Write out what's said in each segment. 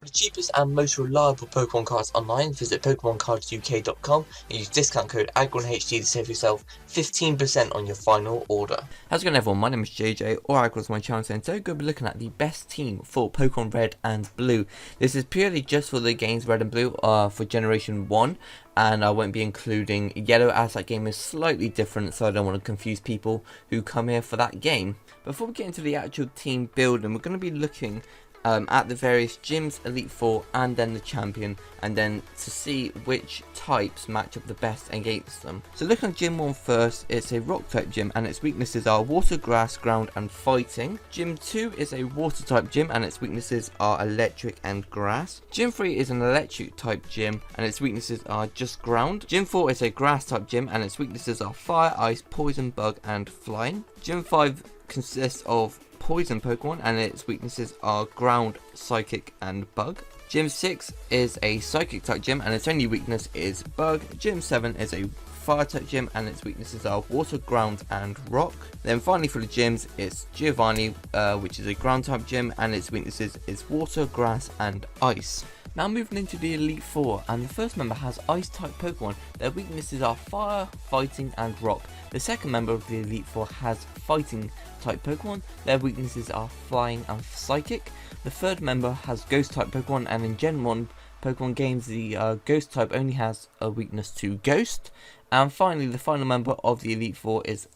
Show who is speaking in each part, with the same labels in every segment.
Speaker 1: For the cheapest and most reliable Pokemon cards online, visit PokemonCardsUK.com and use discount code AGRONHD to save yourself 15% on your final order.
Speaker 2: How's it going, everyone? My name is JJ, or Agros, my channel, and today we're going to be looking at the best team for Pokemon Red and Blue. This is purely just for the games Red and Blue for Generation 1, and I won't be including Yellow as that game is slightly different, so I don't want to confuse people who come here for that game. Before we get into the actual team building, we're going to be looking at the various gyms, Elite Four, and then the champion, and then to see which types match up the best against them. So looking at Gym 1 first, it's a rock type gym and its weaknesses are water, grass, ground, and fighting. Gym 2 is a water type gym and its weaknesses are electric and grass. Gym 3 is an electric type gym and its weaknesses are just ground. Gym 4 is a grass type gym and its weaknesses are fire, ice, poison, bug, and flying. Gym 5 consists of poison Pokemon and its weaknesses are ground, psychic, and bug. Gym 6 is a psychic type gym and its only weakness is bug. Gym 7 is a fire type gym and its weaknesses are water, ground, and rock. Then finally for the gyms, it's Giovanni, which is a ground type gym and its weaknesses is water, grass, and ice. Now moving into the Elite Four, and the first member has Ice type Pokemon. Their weaknesses are Fire, Fighting, and Rock. The second member of the Elite Four has Fighting type Pokemon. Their weaknesses are Flying and Psychic. The third member has Ghost type Pokemon, and in Gen 1 Pokemon games, the Ghost type only has a weakness to Ghost. And finally, the final member of the Elite Four has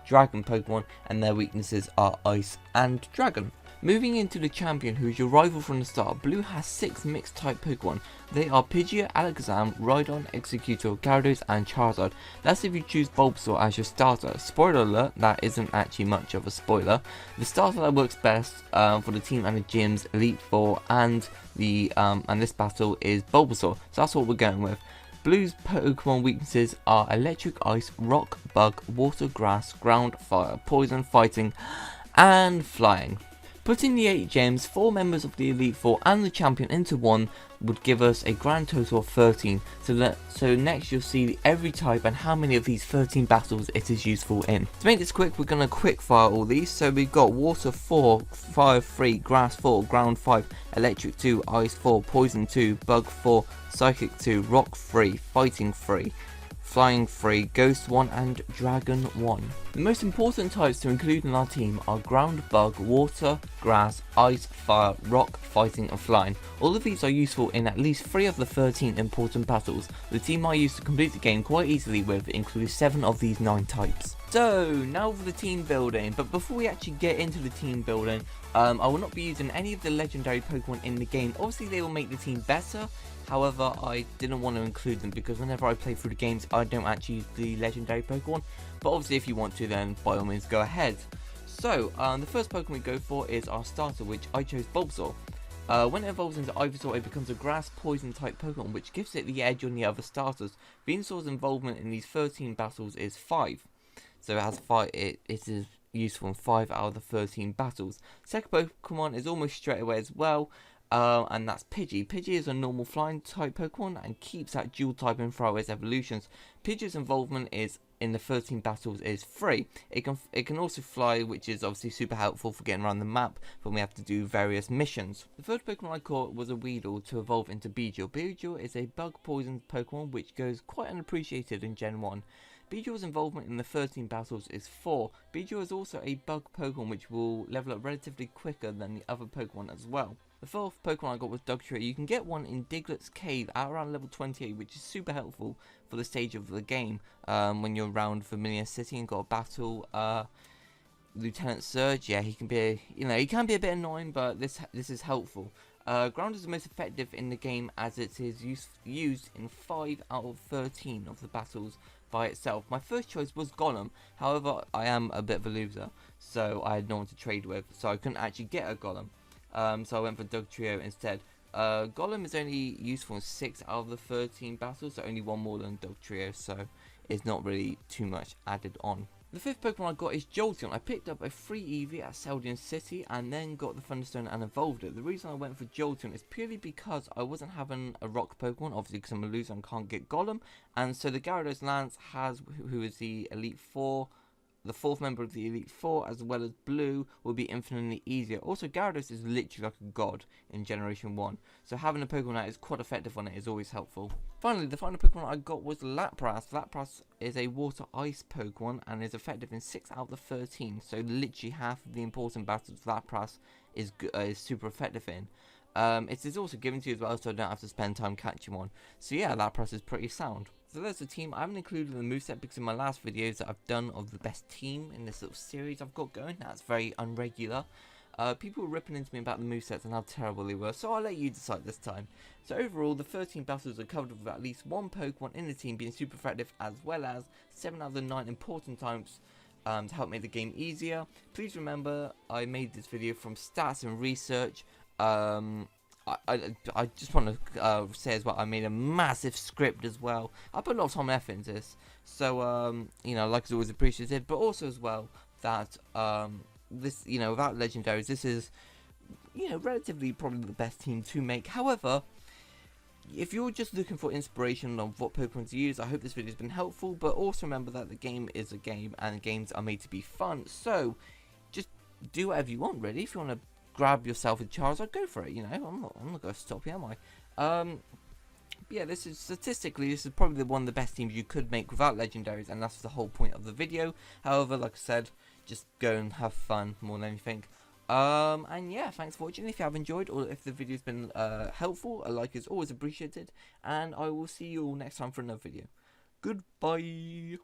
Speaker 2: Dragon Pokemon, and their weaknesses are Ice and Dragon. Moving into the champion, who is your rival from the start, Blue has 6 mixed type Pokemon. They are Pidgeot, Alakazam, Rhydon, Executor, Gyarados, and Charizard. That's if you choose Bulbasaur as your starter. Spoiler alert, that isn't actually much of a spoiler. The starter that works best for the team and the gyms, Elite Four, and this battle is Bulbasaur. So that's what we're going with. Blue's Pokemon weaknesses are Electric, Ice, Rock, Bug, Water, Grass, Ground, Fire, Poison, Fighting, and Flying. Putting the 8 gems, 4 members of the Elite Four and the champion into one would give us a grand total of 13. So next you'll see every type and how many of these 13 battles it is useful in. To make this quick, we're going to quick fire all these. So we've got Water 4, Fire 3, Grass 4, Ground 5, Electric 2, Ice 4, Poison 2, Bug 4, Psychic 2, Rock 3, Fighting 3, Flying 3, Ghost 1, and Dragon 1. The most important types to include in our team are Ground, Bug, Water, Grass, Ice, Fire, Rock, Fighting, and Flying. All of these are useful in at least 3 of the 13 important battles. The team I use to complete the game quite easily with includes 7 of these 9 types. So, now for the team building, but before we actually get into the team building, I will not be using any of the legendary Pokemon in the game. Obviously they will make the team better, however I didn't want to include them because whenever I play through the games I don't actually use the legendary Pokemon, but obviously if you want to then by all means go ahead. So, the first Pokemon we go for is our starter, which I chose Bulbasaur. When it evolves into Ivysaur, it becomes a grass poison type Pokemon, which gives it the edge on the other starters. Venusaur's involvement in these 13 battles is 5. So it has 5, it is useful in 5 out of the 13 battles. Second Pokemon is almost straight away as well, and that's Pidgey. Pidgey is a normal flying type Pokemon and keeps that dual typing throughout its evolutions. Pidgey's involvement is in the 13 battles is 3. It can also fly, which is obviously super helpful for getting around the map when we have to do various missions. The third Pokemon I caught was a Weedle to evolve into Beedrill. Beedrill is a bug poison Pokemon which goes quite unappreciated in Gen 1. Beedrill's involvement in the 13 battles is 4. Beedrill is also a bug Pokemon which will level up relatively quicker than the other Pokemon as well. The fourth Pokemon I got was Dugtrio. You can get one in Diglett's Cave at around level 28, which is super helpful for the stage of the game when you're around Vermilion City and got a battle Lieutenant Surge. Yeah, he can be a bit annoying, but this is helpful. Ground is the most effective in the game as it is used in 5 out of 13 of the battles by itself. My first choice was Golem, however I am a bit of a loser, so I had no one to trade with, so I couldn't actually get a Golem, so I went for Dugtrio instead. Golem is only useful in 6 out of the 13 battles, so only 1 more than Dugtrio, so it's not really too much added on. The fifth Pokemon I got is Jolteon. I picked up a free Eevee at Celdon City and then got the Thunderstone and evolved it. The reason I went for Jolteon is purely because I wasn't having a rock Pokemon, obviously because I'm a loser and can't get Golem, and so the Gyarados Lance has, who is the Elite Four, the 4th member of the Elite Four, as well as Blue, will be infinitely easier. Also, Gyarados is literally like a god in Generation 1, so having a Pokemon that is quite effective on it is always helpful. Finally, the final Pokemon I got was Lapras. Lapras is a Water-Ice Pokemon and is effective in 6 out of the 13, so literally half of the important battles Lapras is super effective in. It is also given to you as well, so I don't have to spend time catching one. So yeah, Lapras is pretty sound. So there's the team. I haven't included the moveset because in my last videos that I've done of the best team in this little series I've got going, that's very unregular. People were ripping into me about the movesets and how terrible they were, so I'll let you decide this time. So overall, the 13 battles are covered with at least one Pokemon in the team being super effective, as well as 7 out of the 9 important types to help make the game easier. Please remember, I made this video from stats and research. I just want to say as well, I made a massive script as well. I put a lot of time and effort into this, so you know, like it's always appreciated. But also as well that this, you know, without legendaries, this is, you know, relatively probably the best team to make. However, if you're just looking for inspiration on what Pokemon to use, I hope this video has been helpful. But also remember that the game is a game, and games are made to be fun. So just do whatever you want, really. If you want to grab yourself a Charizard, go for it. You know, I'm not going to stop you, am I? Yeah, this is probably one of the best teams you could make without legendaries, and that's the whole point of the video. However, like I said, just go and have fun more than anything. And yeah, thanks for watching. If you have enjoyed, or if the video's been helpful, a like is always appreciated, and I will see you all next time for another video. Goodbye.